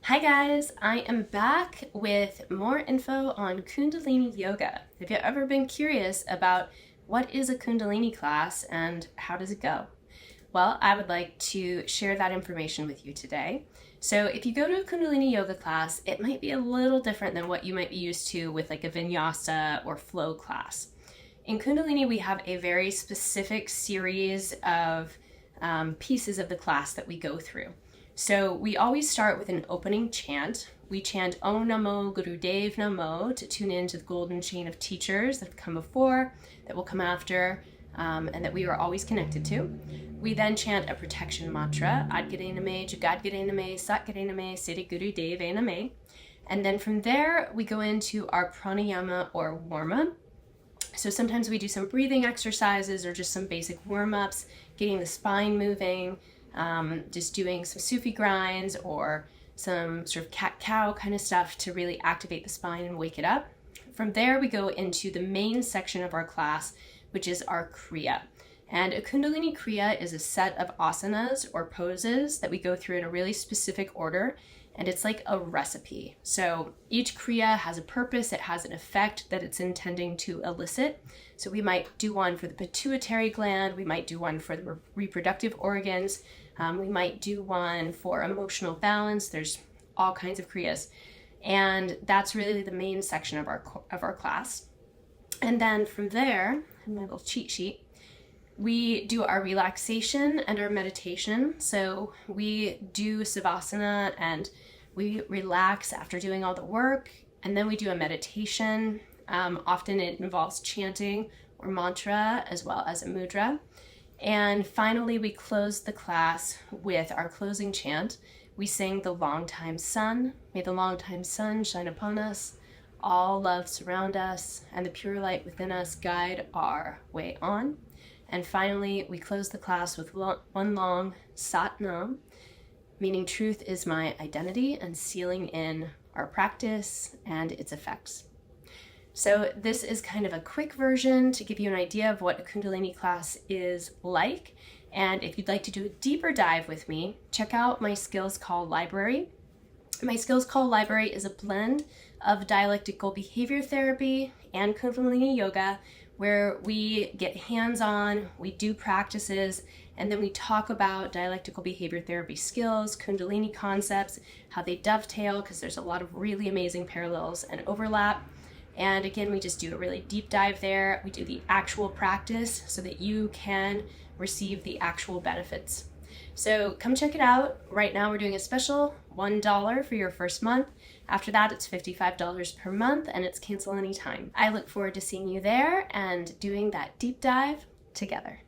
Hi guys, I am back with more info on Kundalini Yoga. Have you ever been curious about what is a Kundalini class and how does it go? Well, I would like to share that information with you today. So if you go to a Kundalini Yoga class, it might be a little different than what you might be used to with like a vinyasa or flow class. In Kundalini, we have a very specific series of pieces of the class that we go through. So we always start with an opening chant. We chant Om Namo Gurudev Namo to tune into the golden chain of teachers that have come before, that will come after, and that we are always connected to. We then chant a protection mantra, Ad Gare Name, Jagad Gare Name, Sat Gare Name, Siddhi Gurudev Name. And then from there, we go into our pranayama or warm-up. So sometimes we do some breathing exercises or just some basic warm-ups, getting the spine moving, just doing some Sufi grinds or some sort of cat-cow kind of stuff to really activate the spine and wake it up. From there, we go into the main section of our class, which is our Kriya. And a Kundalini Kriya is a set of asanas or poses that we go through in a really specific order, and it's like a recipe. So each Kriya has a purpose, it has an effect that it's intending to elicit. So we might do one for the pituitary gland, we might do one for the reproductive organs, we might do one for emotional balance. There's all kinds of Kriyas. And that's really the main section of our class. And then from there, my little cheat sheet, we do our relaxation and our meditation. So we do Savasana and we relax after doing all the work. And then we do a meditation. Often it involves chanting or mantra as well as a mudra. And finally, we close the class with our closing chant. We sing the long time sun. May the long time sun shine upon us. All love surround us, and the pure light within us guide our way on. And finally, we close the class with one long Sat Nam, meaning truth is my identity, and sealing in our practice and its effects. So this is kind of a quick version to give you an idea of what a Kundalini class is like. And if you'd like to do a deeper dive with me, check out my Skills Call library. My Skills Call library is a blend of dialectical behavior therapy and Kundalini Yoga, where we get hands-on, we do practices, and then we talk about dialectical behavior therapy skills, Kundalini concepts, how they dovetail, because there's a lot of really amazing parallels and overlap. And again, we just do a really deep dive there. We do the actual practice so that you can receive the actual benefits. So come check it out. Right now we're doing a special $1 for your first month. After that, it's $55 per month and it's cancel anytime. I look forward to seeing you there and doing that deep dive together.